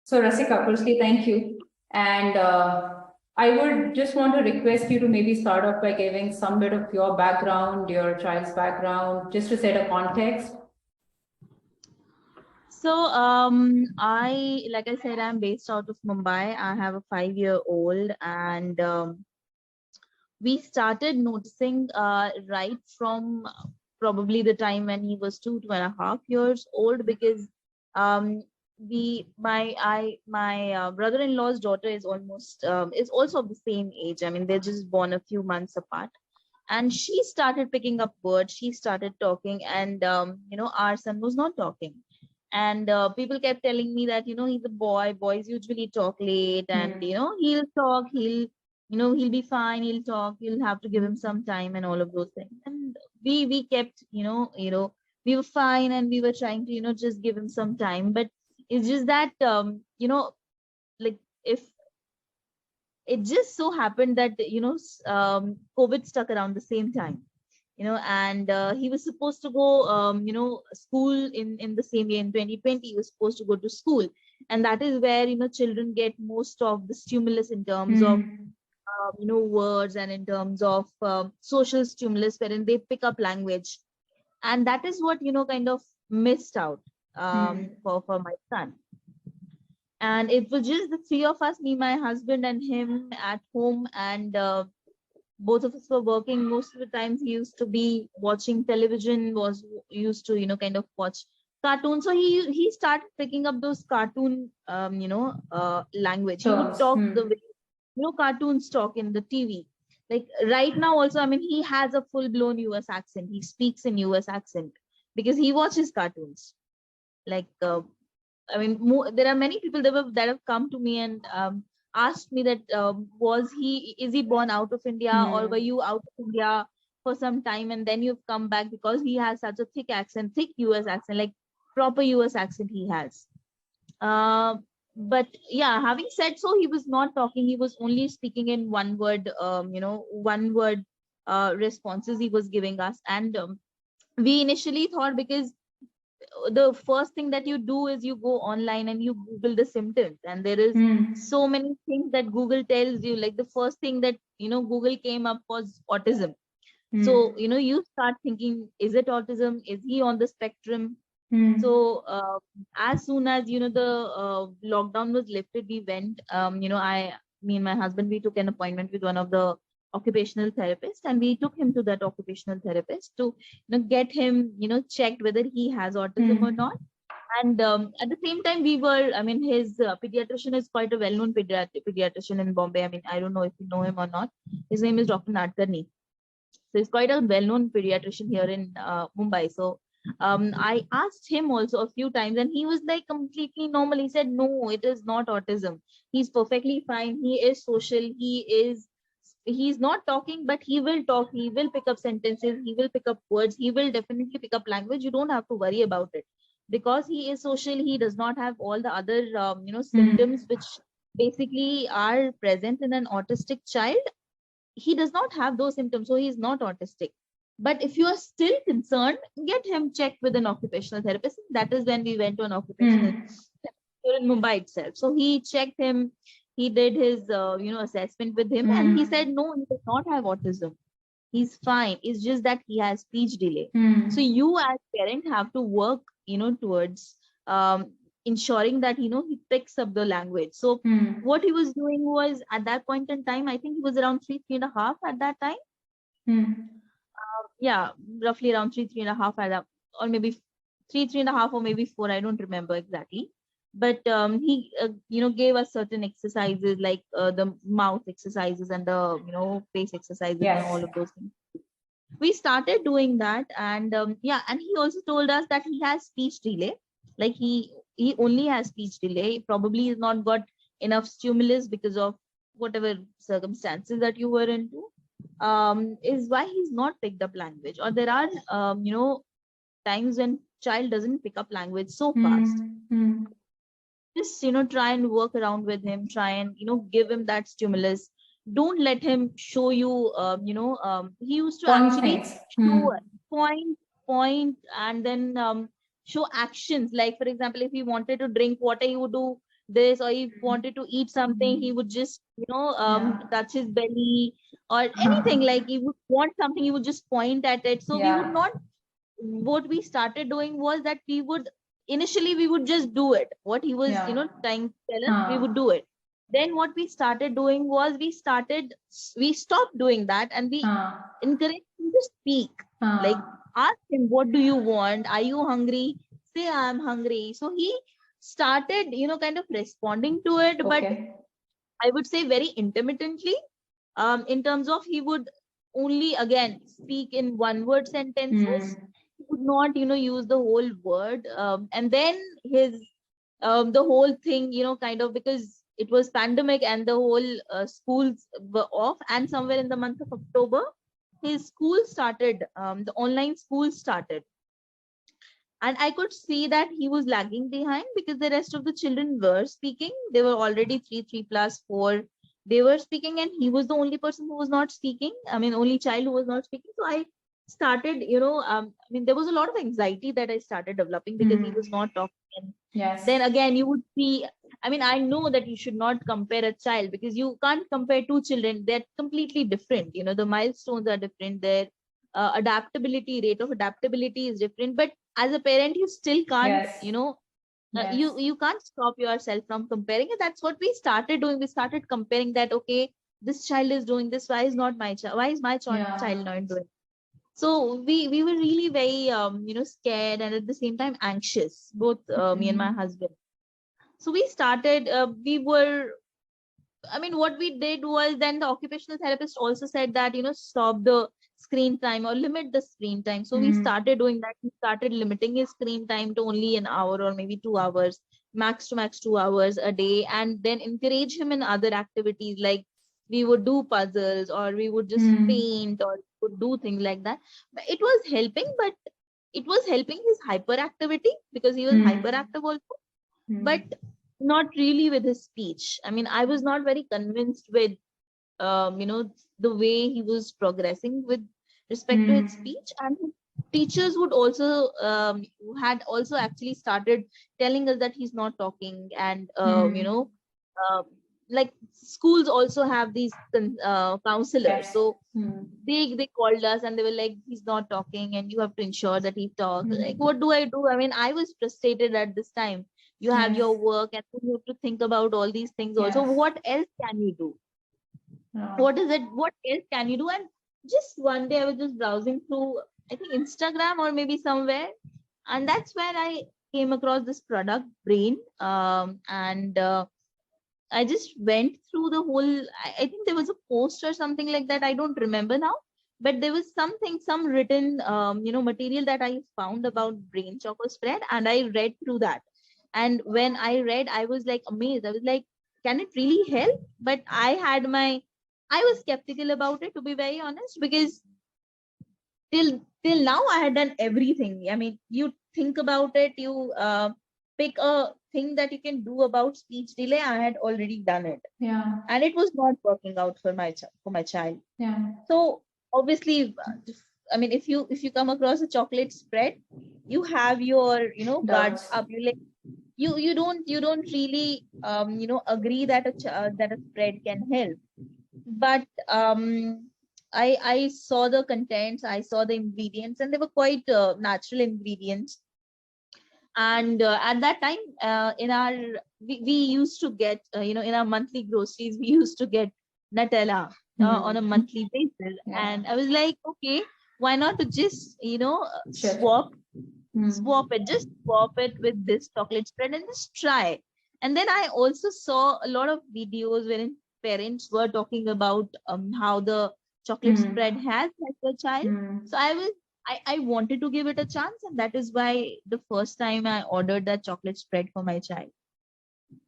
So Rasika, firstly, thank you. And I would just want to request you to maybe start off by giving some bit of your background, your child's background, just to set a context. So, like I said, I'm based out of Mumbai. I have a 5-year-old, and we started noticing right from probably the time when he was 2.5 years old, because um, my brother-in-law's daughter is also of the same age. I mean, they're just born a few months apart, and she started picking up words. She started talking, and our son was not talking. And people kept telling me that he's a boy. Boys usually talk late, and he'll talk. He'll be fine. He'll talk. You'll have to give him some time, and all of those things. And we kept we were fine, and we were trying to just give him some time. But it's just that like, if it just so happened that COVID stuck around the same time, and he was supposed to go school in the same year. In 2020 he was supposed to go to school, and that is where children get most of the stimulus in terms of words, and in terms of social stimulus, wherein they pick up language. And that is what kind of missed out for my son. And it was just the three of us, me, my husband, and him at home. And both of us were working. Most of the times he used to be watching television, was used to kind of watch cartoons. So he started picking up those cartoon language. He would talk the way cartoons talk in the TV. Like right now also, I mean, he has a full-blown US accent. He speaks in US accent because he watches cartoons. Like I mean, there are many people that have come to me and asked me that is he born out of India, or were you out of India for some time and then you've come back, because he has such a thick accent, thick US accent, like proper US accent he has. But yeah, having said so, he was not talking. He was only speaking in one word, one word responses he was giving us. And we initially thought, because the first thing that you do is you go online and you Google the symptoms, and there is so many things that Google tells you. Like the first thing that Google came up was autism. So you start thinking, is it autism? Is he on the spectrum? So as soon as the lockdown was lifted, we went. Me and my husband, we took an appointment with one of the occupational therapists, and we took him to that occupational therapist to get him checked whether he has autism or not. And at the same time, I mean, his pediatrician is quite a well-known pediatrician in Bombay. I mean, I don't know if you know him or not. His name is Dr. Nadkarni. So he's quite a well-known pediatrician here in Mumbai. So I asked him also a few times, and he was like completely normal. He said, no, it is not autism. He's perfectly fine. He is social. He's not talking, but he will talk. He will pick up sentences. He will pick up words. He will definitely pick up language. You don't have to worry about it, because he is social. He does not have all the other symptoms which basically are present in an autistic child. He does not have those symptoms, so he's not autistic. But if you are still concerned, get him checked with an occupational therapist. That is when we went to an occupational therapist in Mumbai itself. So he checked him. He did his assessment with him, and he said, no, he does not have autism. He's fine. It's just that he has speech delay. So you as parent have to work towards ensuring that he picks up the language. So what he was doing was, at that point in time, I think he was around 3.5 at that time. Yeah, roughly around 3.5 at that, or maybe 3.5, or maybe 4. I don't remember exactly. But he gave us certain exercises, like the mouth exercises and the face exercises, and all of those things. We started doing that, and and he also told us that he has speech delay. Like he only has speech delay. Probably has not got enough stimulus because of whatever circumstances that you were into. Is why he's not picked up language. Or there are times when child doesn't pick up language so fast. Just try and work around with him. Try and give him that stimulus. Don't let him show you. He used to actually show point, and then show actions. Like, for example, if he wanted to drink water, he would do this, or he wanted to eat something, he would just, touch his belly or anything. Like he would want something, he would just point at it. So we would not, what we started doing was that initially we would just do it. What he was, trying to tell us, we would do it. Then what we started doing was we stopped doing that, and we encouraged him to speak. Like, ask him, what do you want? Are you hungry? Say, I'm hungry. So he started, kind of responding to it, but I would say very intermittently. In terms of, he would only again speak in one word sentences. He would not, use the whole word. And then the whole thing, kind of, because it was pandemic and the whole schools were off, and somewhere in the month of October, his school started, the online school started. And I could see that he was lagging behind because the rest of the children were speaking. They were already 3 plus 4. They were speaking, and he was the only person who was not speaking. I mean, only child who was not speaking. So I started, there was a lot of anxiety that I started developing because he was not talking. And then again, you would see, I know that you should not compare a child, because you can't compare two children. They're completely different. The milestones are different. Their rate of adaptability is different. But as a parent, you still can't, you can't stop yourself from comparing it. That's what we started doing. We started comparing that, okay, this child is doing this, why is not my child, why is my child not doing? So we were really very scared, and at the same time anxious, both me and my husband. So we started, what we did was, then the occupational therapist also said that, stop the screen time or limit the screen time. So we started doing that. We started limiting his screen time to only an hour or maybe 2 hours, max to max 2 hours a day, and then encourage him in other activities. Like, we would do puzzles, or we would just paint, or would do things like that. But it was helping, but it was helping his hyperactivity, because he was hyperactive also, but not really with his speech. I was not very convinced with the way he was progressing with respect to his speech. And his teachers would also had also actually started telling us that he's not talking. And like, schools also have these counselors. So they called us, and they were like, he's not talking, and you have to ensure that he talks. Like, what do I do? I was frustrated at this time. You have your work, and you have to think about all these things also. What else can you do? What else can you do? And just one day I was just browsing through, I think, Instagram or maybe somewhere, and that's where I came across this product, Brain. And I just went through the whole, I think there was a post or something like that, I don't remember now, but there was some written material that I found about Brain choco spread, and I read through that. And when I read, I was like amazed. I was like, can it really help? But I was skeptical about it, to be very honest, because till now I had done everything. You think about it, you pick a thing that you can do about speech delay. I had already done it, and it was not working out for my child. So obviously, if you come across a chocolate spread, you have your guards up. You don't really agree that a spread can help. But I saw the contents, I saw the ingredients, and they were quite natural ingredients. And at that time, we used to get in our monthly groceries, we used to get Nutella on a monthly basis. And I was like, okay, why not to just swap it with this chocolate spread and just try. And then I also saw a lot of videos wherein parents were talking about how the chocolate spread has helped their child. So I wanted to give it a chance, and that is why the first time I ordered that chocolate spread for my child.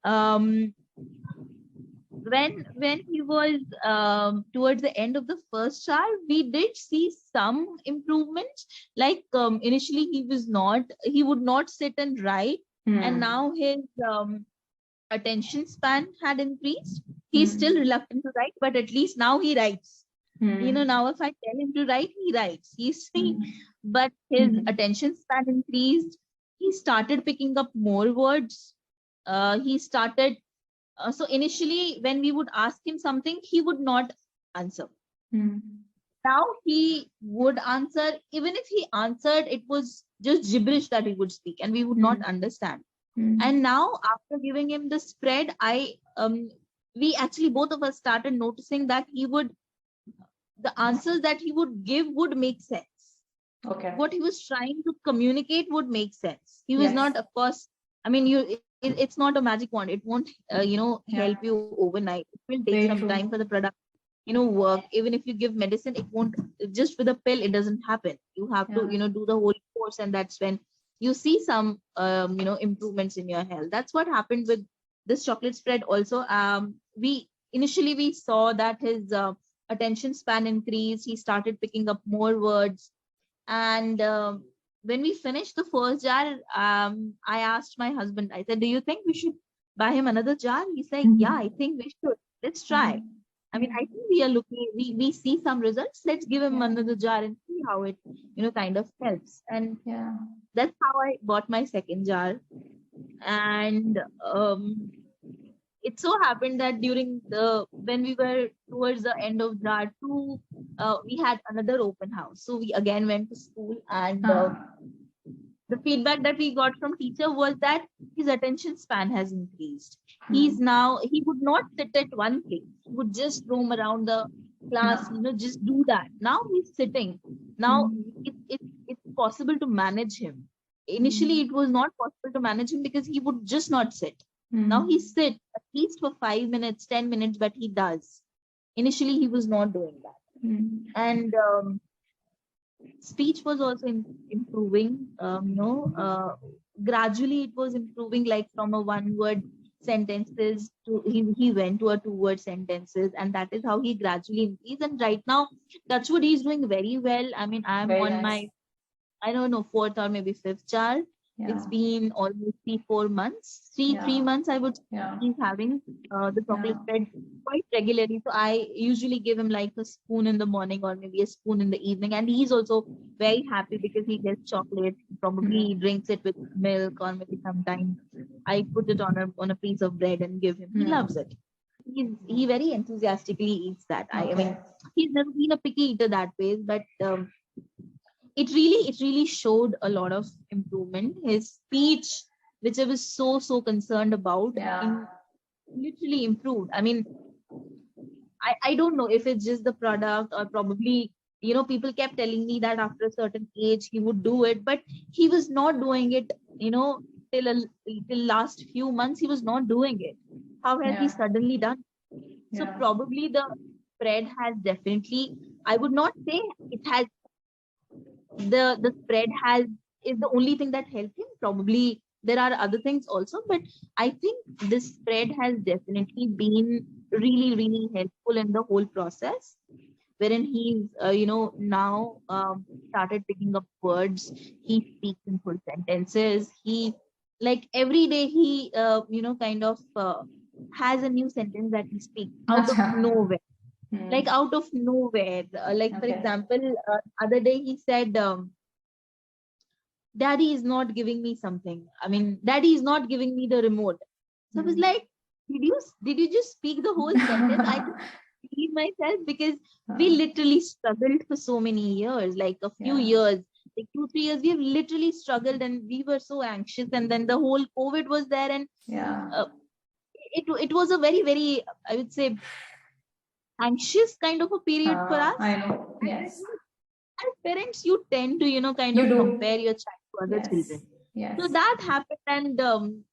When he was towards the end of the first trial, we did see some improvements. Like, initially he would not sit and write, and now his attention span had increased. He's still reluctant to write, but at least now he writes. Now if I tell him to write, he writes. He's but his attention span increased. He started picking up more words. he started. So initially, when we would ask him something, he would not answer. Now he would answer. Even if he answered, it was just gibberish that he would speak, and we would not understand. And now, after giving him the spread, we actually, both of us started noticing that the answers that he would give would make sense. Okay. What he was trying to communicate would make sense. He was Yes. not, of course, I mean, it's not a magic wand. It won't, help you overnight. It will take Very some true. time for the product, work. Even if you give medicine, it won't, just with a pill, it doesn't happen. You have to, do the whole course, and that's when you see some, improvements in your health. That's what happened with this chocolate spread also. We initially we saw that his attention span increased. He started picking up more words. And when we finished the first jar, I asked my husband, I said, do you think we should buy him another jar? He said, yeah, I think we should. Let's try. I mean, I think we are looking, we see some results. Let's give him another jar and see how it, kind of helps. And that's how I bought my second jar. And it so happened that when we were towards the end of jar 2, we had another open house. So we again went to school, and the feedback that we got from teacher was that his attention span has increased. He would not sit at one place. He would just roam around the class, just do that. Now he's sitting. Now it's possible to manage him. Initially, it was not possible to manage him because he would just not sit. Now he sits at least for 5 minutes, 10 minutes, but he does. Initially, he was not doing that. And speech was also improving. Gradually it was improving, like from a 1-word sentences to he went to a 2-word sentences, and that is how he gradually increased. And right now, that's what he's doing very well. I mean, I'm Very on nice. my, I don't know, 4th or maybe 5th jar. It's been almost 3-4 months, 3 months, I would say. He's having the chocolate spread quite regularly. So I usually give him like a spoon in the morning or maybe a spoon in the evening. And he's also very happy because he gets chocolate. Probably drinks it with milk, or maybe sometimes I put it on a piece of bread and give him. He loves it. He very enthusiastically eats that. I mean, he's never been a picky eater that way, but it really showed a lot of improvement. His speech, which I was so concerned about, literally improved. I mean, I don't know if it's just the product, or probably, people kept telling me that after a certain age he would do it, but he was not doing it, till last few months. He was not doing it. How has he suddenly done? So probably the spread has definitely, I would not say it has, the spread is the only thing that helped him. Probably there are other things also, but I think this spread has definitely been really helpful in the whole process, wherein he's now started picking up words. He speaks in full sentences. He, like, every day he kind of has a new sentence that he speaks out of nowhere. Like out of nowhere. Like, for example, other day he said, daddy is not giving me something. I mean, daddy is not giving me the remote. So I was like, did you just speak the whole sentence? I just believe myself, because we literally struggled for so many years, like a few years, like 2-3 years. We have literally struggled, and we were so anxious. And then the whole COVID was there, and it was a very, I would say, anxious kind of a period for us. I know. Yes. As parents, you tend to, kind of compare your child to other children. Yes. So that happened, and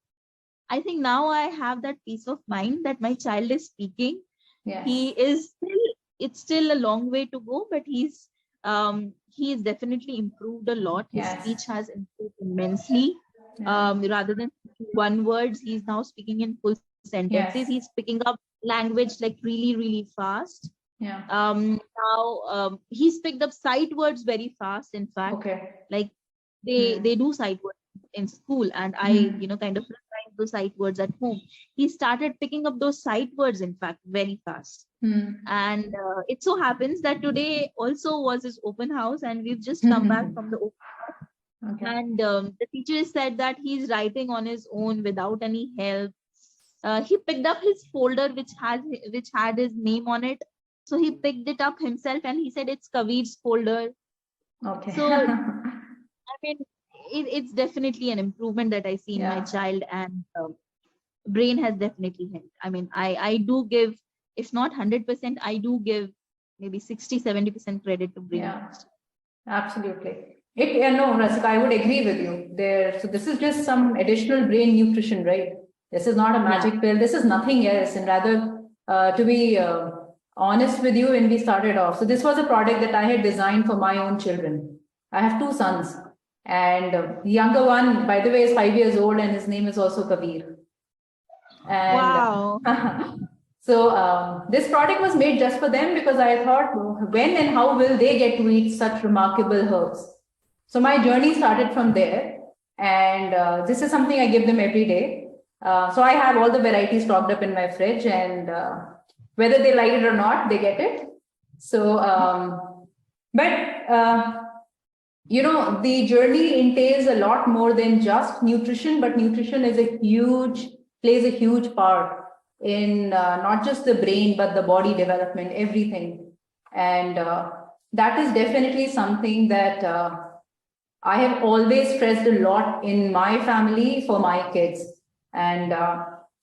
I think now I have that peace of mind that my child is speaking. It's still a long way to go, but he's definitely improved a lot. His speech has improved immensely. Rather than 1 words, he's now speaking in full sentences. He's picking up language like really fast. Now he's picked up sight words very fast. In fact, like they do sight words in school, and I kind of memorize those sight words at home. He started picking up those sight words, in fact, very fast. And it so happens that today also was his open house, and we've just come back from the open house. Okay. And the teacher said that he's writing on his own without any help. He picked up his folder which had his name on it. So he picked it up himself and he said it's Kavir's folder. Okay. So I mean, it's definitely an improvement that I see in my Yeah. child, and brain has definitely helped. I mean, I do give, if not 100%, I do give maybe 60-70% credit to brain. Yeah. Absolutely. No, Rasika, I would agree with you there. So this is just some additional brain nutrition, right? This is not a magic pill. This is nothing else. And rather, to be honest with you, when we started off, so this was a product that I had designed for my own children. I have two sons, and the younger one, by the way, is 5 years old, and his name is also Kabir. And Wow. so this product was made just for them because I thought, when and how will they get to eat such remarkable herbs? So my journey started from there, and this is something I give them every day. So I have all the varieties stocked up in my fridge, and whether they like it or not, they get it. So, but the journey entails a lot more than just nutrition, but nutrition plays a huge part in not just the brain, but the body development, everything. And that is definitely something that I have always stressed a lot in my family for my kids. And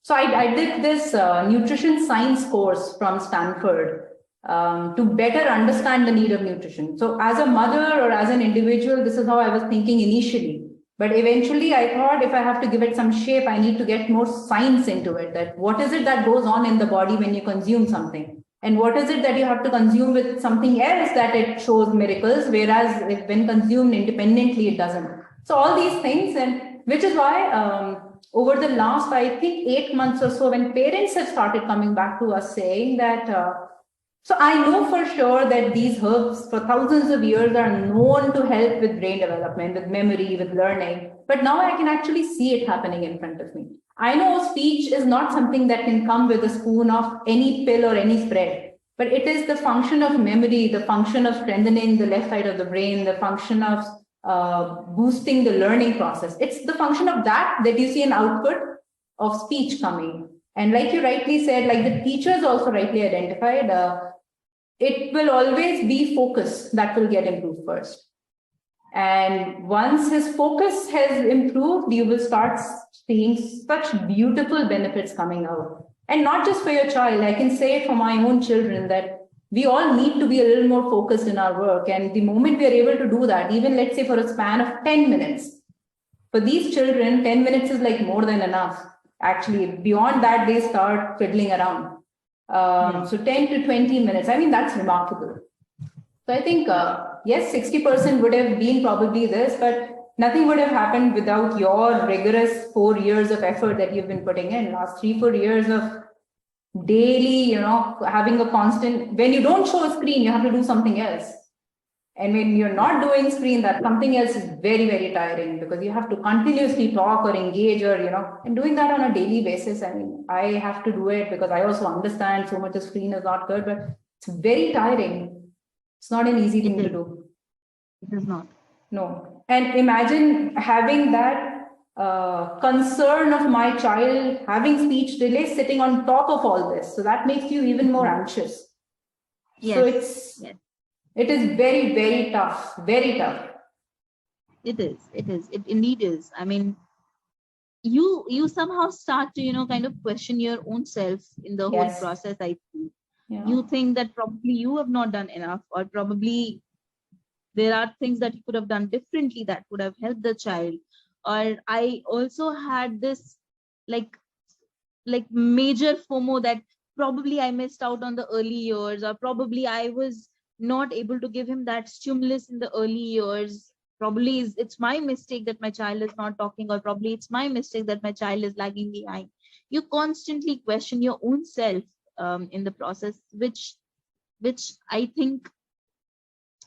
so I did this nutrition science course from Stanford to better understand the need of nutrition. So as a mother or as an individual, this is how I was thinking initially. But eventually I thought if I have to give it some shape, I need to get more science into it. That what is it that goes on in the body when you consume something? And what is it that you have to consume with something else that it shows miracles, whereas when consumed independently, it doesn't. So all these things, and which is why over the last, I think, 8 months or so, when parents have started coming back to us saying that, so I know for sure that these herbs for thousands of years are known to help with brain development, with memory, with learning, but now I can actually see it happening in front of me. I know speech is not something that can come with a spoon of any pill or any spread, but it is the function of memory, the function of strengthening the left side of the brain, the function of boosting the learning process. It's the function of that you see an output of speech coming. And like you rightly said, like the teachers also rightly identified, it will always be focus that will get improved first. And once his focus has improved, you will start seeing such beautiful benefits coming out. And not just for your child, I can say it for my own children that we all need to be a little more focused in our work. And the moment we are able to do that, even let's say for a span of 10 minutes, for these children, 10 minutes is like more than enough. Actually, beyond that, they start fiddling around. So 10 to 20 minutes, I mean, that's remarkable. So I think, yes, 60% would have been probably this, but nothing would have happened without your rigorous 4 years of effort that you've been putting in. Last 3-4 years of daily, having a constant, when you don't show a screen, you have to do something else. And when you're not doing screen, that something else is very, very tiring because you have to continuously talk or engage or, and doing that on a daily basis. I mean, I have to do it because I also understand so much of screen is not good, but it's very tiring. It's not an easy thing to do. It is not. No. And imagine having that concern of my child having speech delay sitting on top of all this. So that makes you even more anxious. Yes. So it is very, very tough, very tough. It is. It indeed is. I mean, you somehow start to, kind of question your own self in the whole process, I think. Yeah. You think that probably you have not done enough, or probably there are things that you could have done differently that would have helped the child. Or I also had this like major FOMO that probably I missed out on the early years, or probably I was not able to give him that stimulus in the early years. Probably it's my mistake that my child is not talking, or probably it's my mistake that my child is lagging behind. You constantly question your own self in the process, which I think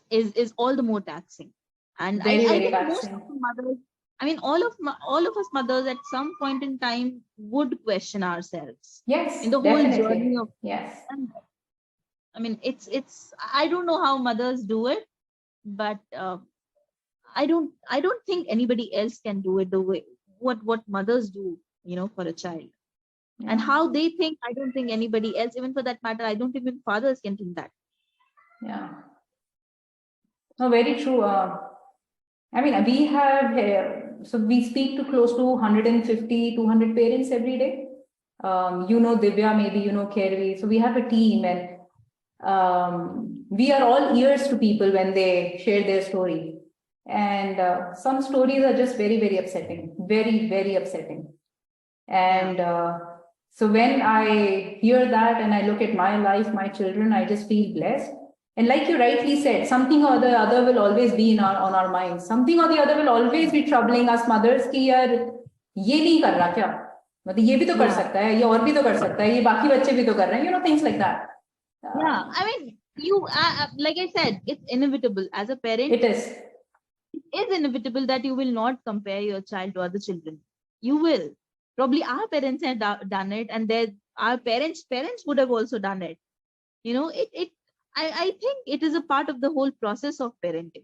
is all the more taxing. And I think most of the mothers, I mean, all of us mothers at some point in time would question ourselves. Yes, in the definitely. whole journey of yes. I mean, it's I don't know how mothers do it, but I don't think anybody else can do it the way what mothers do, for a child. And how they think, I don't think anybody else, even for that matter, I don't think even fathers can think that. Yeah. No, very true. I mean, we have, so we speak to close to 150, 200 parents every day. Divya, maybe Kervi. So we have a team, and we are all ears to people when they share their story. And some stories are just very, very upsetting, very, very upsetting. And so when I hear that and I look at my life, my children, I just feel blessed. And like you rightly said, something or the other will always be on our minds. Something or the other will always be troubling us mothers कि यार ये नहीं कर रहा क्या? मतलब ये भी तो कर सकता है, ये और भी तो कर सकता है, ये बाकी बच्चे भी तो कर रहे हैं, things like that. Yeah, I mean, like I said, it's inevitable as a parent. It is. It is inevitable that you will not compare your child to other children. You will. Probably our parents have done it, and our parents would have also done it. I think it is a part of the whole process of parenting.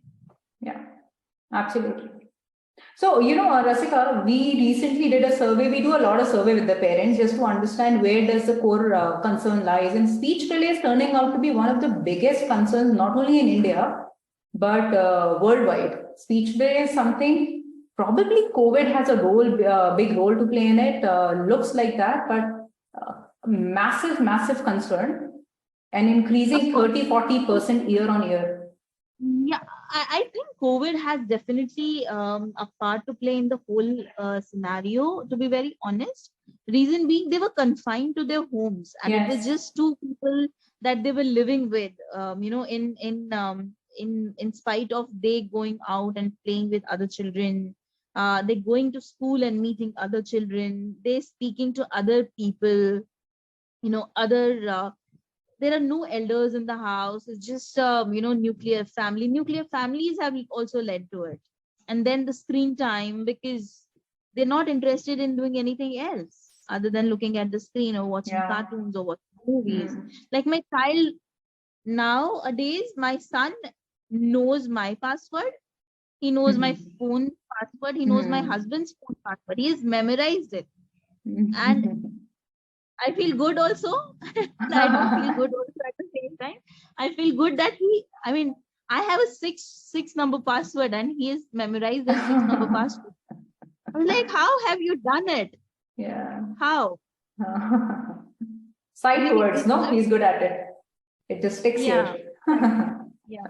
Yeah, absolutely. So, Rasika, we recently did a survey. We do a lot of survey with the parents just to understand where does the core concern lies. And speech delay is turning out to be one of the biggest concerns, not only in India, but worldwide. Speech delay is something, probably COVID has a big role to play in it. Looks like that, but massive, massive concern and increasing 30-40% year on year. Yeah, I think COVID has definitely a part to play in the whole scenario, to be very honest. Reason being, they were confined to their homes, and it was just two people that they were living with, in spite of they going out and playing with other children, they going to school and meeting other children, they speaking to other people, there are no elders in the house. It's just nuclear families have also led to it. And then the screen time, because they're not interested in doing anything else other than looking at the screen or watching cartoons or watching movies. Like my child nowadays, my son knows my password, he knows my phone password, he knows my husband's phone password, he has memorized it. And I feel good also. I don't feel good also at the same time. I feel good that I have a six number password and he has memorized that 6 number password. I was like, how have you done it? Yeah. How? Sight words, no? He's good at it. It just sticks here. Yeah.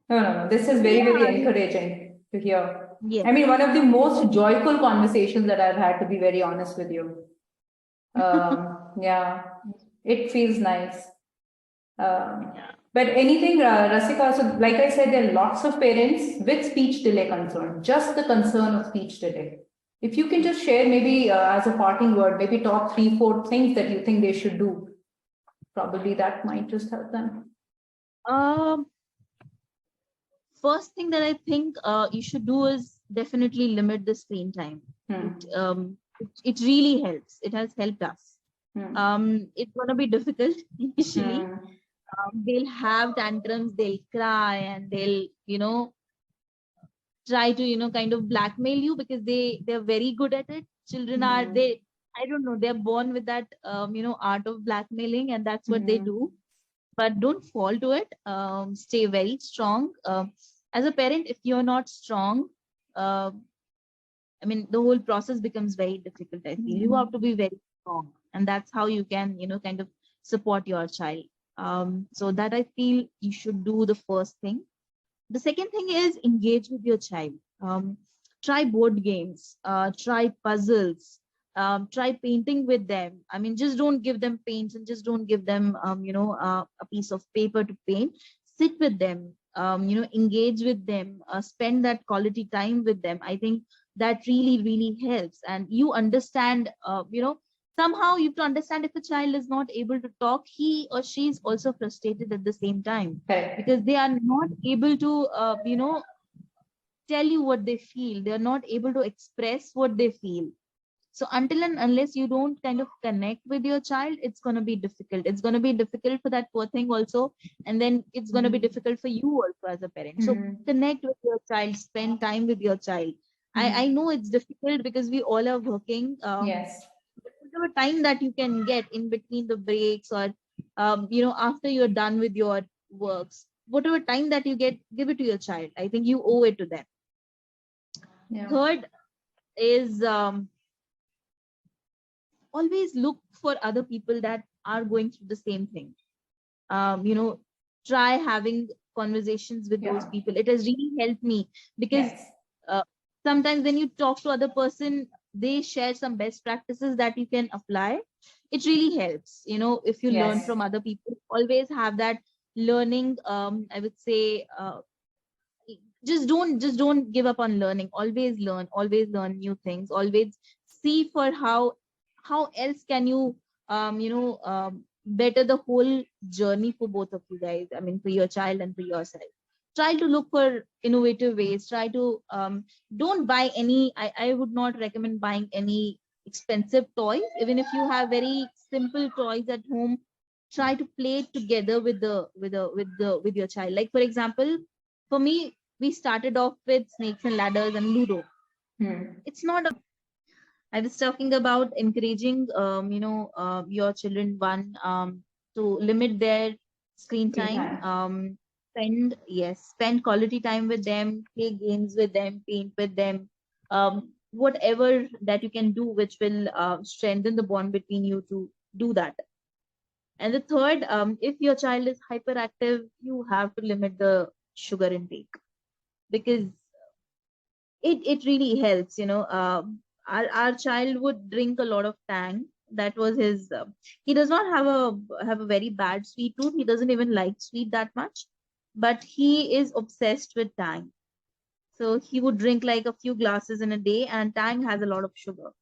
No. This is very, very encouraging to hear. Yeah. I mean, one of the most joyful conversations that I've had, to be very honest with you. Yeah, it feels nice. But anything, Rasika, so like I said, there are lots of parents with speech delay concern, just the concern of speech delay. If you can just share maybe as a parting word, maybe top 3-4 things that you think they should do, probably that might just help them. First thing that I think you should do is definitely limit the screen time. It really helps. It has helped us. It's going to be difficult initially. They'll have tantrums, they'll cry, and they'll, try to, kind of blackmail you because they're very good at it. Children I don't know, they're born with that, art of blackmailing, and that's what they do. But don't fall to it. Stay very strong. As a parent, if you're not strong, the whole process becomes very difficult. I feel you have to be very strong, and that's how you can, kind of support your child. So that I feel you should do the first thing. The second thing is engage with your child. Try board games, try puzzles, try painting with them. Just don't give them paints and just don't give them, a piece of paper to paint. Sit with them, engage with them, spend that quality time with them. I think that really, really helps. And you understand, somehow you have to understand if a child is not able to talk, he or she is also frustrated at the same time, because they are not able to, tell you what they feel. They are not able to express what they feel. So until and unless you don't kind of connect with your child, it's going to be difficult. It's going to be difficult for that poor thing also. And then it's going to be difficult for you also as a parent. So connect with your child, spend time with your child. I know it's difficult because we all are working. Yes. But whatever time that you can get in between the breaks, or after you're done with your works, whatever time that you get, give it to your child. I think you owe it to them. Yeah. Third is always look for other people that are going through the same thing. Try having conversations with those Yeah. people. It has really helped me because Yes. sometimes when you talk to other person, they share some best practices that you can apply. It really helps. If you learn Yes. from other people, always have that learning. I would say, just don't give up on learning. Always learn new things. Always see for how else can you better the whole journey for both of you guys. I mean, for your child and for yourself. Try to look for innovative ways. Try to don't buy any. I would not recommend buying any expensive toys. Even if you have very simple toys at home, try to play it together with your child. Like, for example, for me, we started off with snakes and ladders and Ludo. It's not. I was talking about encouraging, your children, to limit their screen Screen time. time. Spend quality time with them, play games with them, paint with them, whatever that you can do, which will strengthen the bond between you, to do that. And the third, if your child is hyperactive, you have to limit the sugar intake, because it really helps. Our child would drink a lot of tang. That was his. He does not have a very bad sweet tooth. He doesn't even like sweet that much, but he is obsessed with tang. So he would drink like a few glasses in a day, and tang has a lot of sugar.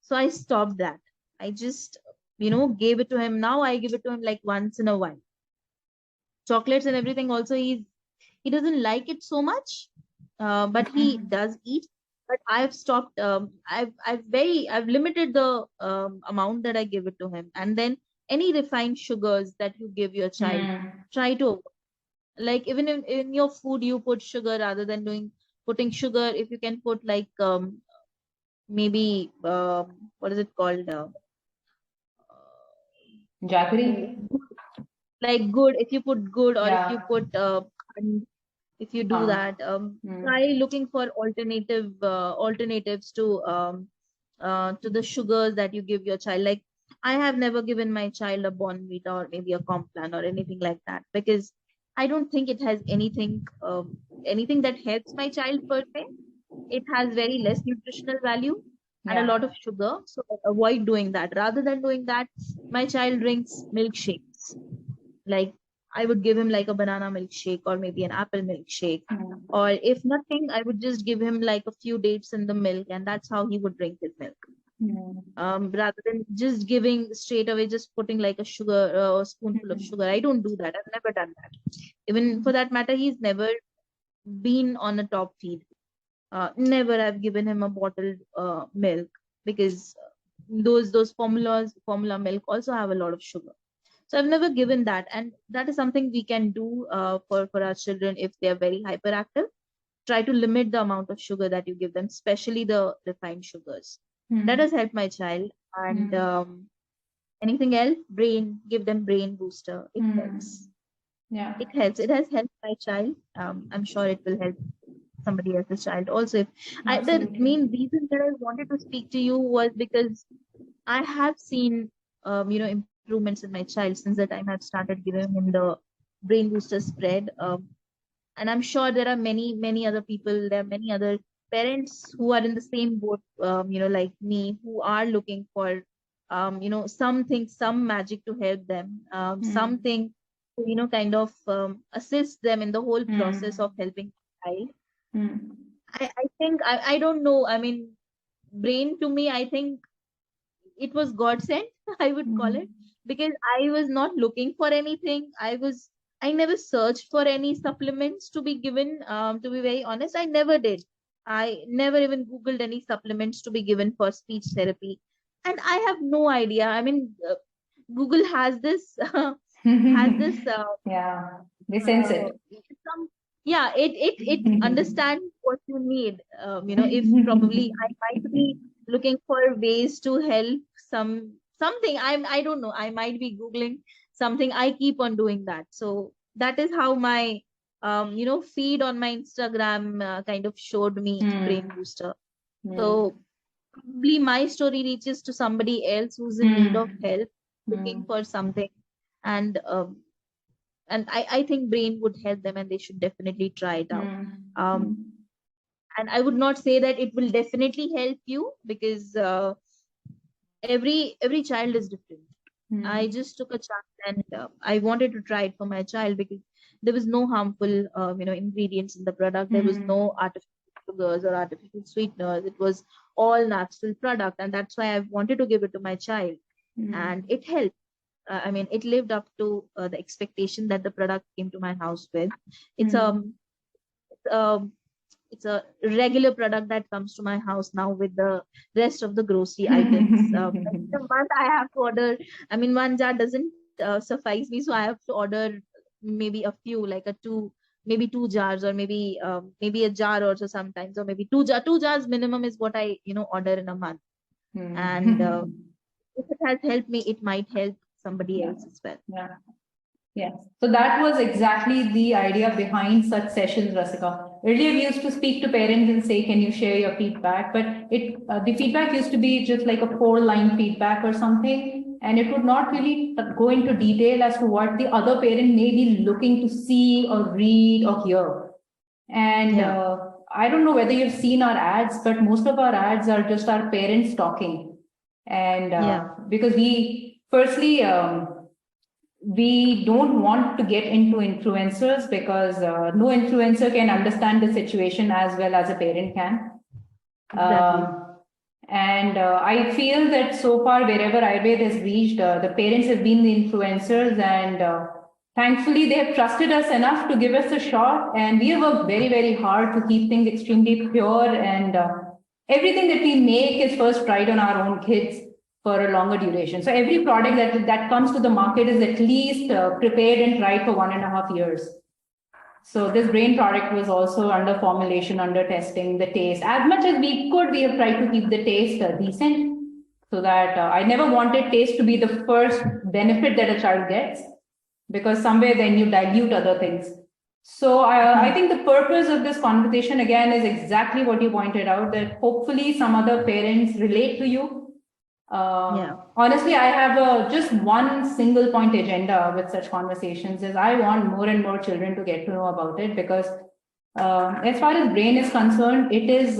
So I stopped that. I just gave it to him. Now I give it to him like once in a while. Chocolates and everything also, he doesn't like it so much, but he does eat. But I've stopped. I've limited the amount that I give it to him, and then any refined sugars that you give your child, try to, like, even in your food you put sugar, rather than putting sugar. If you can put like maybe what is it called? Jaggery. Like good. If you put good, or if you Yeah. put if you do that, try looking for alternatives to the sugars that you give your child. Like, I have never given my child a Bonvita or maybe a Complan or anything like that, because I don't think it has anything that helps my child per se. It has very less nutritional value and a Yeah. lot of sugar, so avoid doing that. Rather than doing that, my child drinks milkshakes. Like, I would give him like a banana milkshake or maybe an apple milkshake. Or if nothing, I would just give him like a few dates in the milk, and that's how he would drink his milk. Rather than just giving straight away, just putting like a spoonful of sugar. I don't do that. I've never done that. Even for that matter, he's never been on a top feed. Never I've given him a bottled milk, because those formula milk also have a lot of sugar. So I've never given that, and that is something we can do for our children if they are very hyperactive. Try to limit the amount of sugar that you give them, especially the refined sugars. That has helped my child. And anything else? Give them brain booster. It helps. Yeah. It helps. It has helped my child. I'm sure it will help somebody else's child also. The Absolutely. main reason that I wanted to speak to you was because I have seen, improvements in my child since the time I've started giving him the brain booster spread. And I'm sure there are many other people. There are many other parents who are in the same boat, like me, who are looking for, something, some magic to help them, something to, kind of assist them in the whole process of helping the child. I think I don't know. I mean, brain to me, I think it was God sent, I would call it, because I was not looking for anything. I never searched for any supplements to be given. To be very honest, I never did. I never even Googled any supplements to be given for speech therapy. And I have no idea. I mean, Google has this, has this, Yeah, they sense uh, it. some, yeah, it understands what you need. If probably I might be looking for ways to help something, I don't know. I might be Googling something. I keep on doing that. So that is how my feed on my Instagram kind of showed me Brain Hmm. Booster. Hmm. So probably my story reaches to somebody else who's in need of Hmm. help, looking Hmm. for something, and I think Brain would help them, and they should definitely try it out. Hmm. Um, Hmm. and I would not say that it will definitely help you, because every child is different. I Hmm. just took a chance, and I wanted to try it for my child, because there was no harmful ingredients in the product. There was Hmm. no artificial sugars or artificial sweeteners. It was all natural product, and that's why I wanted to give it to my child, and Hmm. it helped. I mean, it lived up to the expectation that the product came to my house with. It's Hmm. um it's a regular product that comes to my house now with the rest of the grocery items. Every month I have to order. I mean, one jar doesn't suffice me, so I have to order maybe a few, like maybe two jars, or maybe a jar also sometimes, or maybe two jars minimum is what I order in a month. And Hmm. if it has helped me, it might help somebody Yeah. else as well. Yeah. Yes. So that was exactly the idea behind such sessions, Rasika. Earlier, we used to speak to parents and say, "Can you share your feedback?" But the feedback used to be just like a four-line feedback or something, and it would not really go into detail as to what the other parent may be looking to see or read or hear. And Yeah, I don't know whether you've seen our ads, but most of our ads are just our parents talking. And yeah, because firstly, we don't want to get into influencers because no influencer can understand the situation as well as a parent can. exactly. And I feel that so far, wherever Ayurved has reached, the parents have been the influencers, and thankfully, they have trusted us enough to give us a shot. And we have worked very, very hard to keep things extremely pure. And everything that we make is first tried on our own kids for a longer duration. So every product that comes to the market is at least prepared and tried for 1.5 years. So this brain product was also under formulation, under testing, the taste. As much as we could, we have tried to keep the taste decent, so that I never wanted taste to be the first benefit that a child gets, because somewhere then you dilute other things. So I Hmm. think the purpose of this conversation again is exactly what you pointed out, that hopefully some other parents relate to you. Yeah, Honestly, I have just one single point agenda with such conversations is I want more and more children to get to know about it, because as far as brain is concerned, it is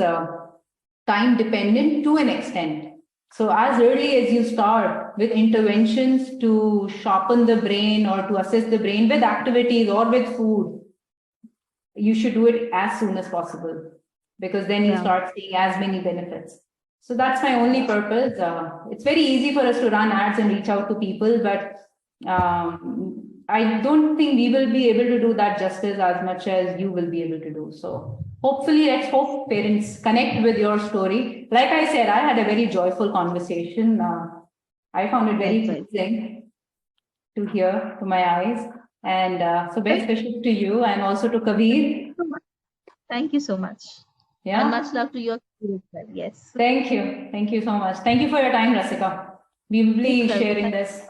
time dependent to an extent. So as early as you start with interventions to sharpen the brain or to assist the brain with activities or with food, you should do it as soon as possible, because then you yeah. start seeing as many benefits. So that's my only purpose. It's very easy for us to run ads and reach out to people, but I don't think we will be able to do that justice as much as you will be able to do. So hopefully, let's hope parents connect with your story. Like I said, I had a very joyful conversation. I found it very Likewise. pleasing to hear to my eyes. And so best Thank wishes to you and also to Kabir. you so much. Thank you so much. And much Yeah. love to your school as well. Yes. Thank you. Thank you so much. Thank you for your time, Rasika. We will Most be welcome. sharing this.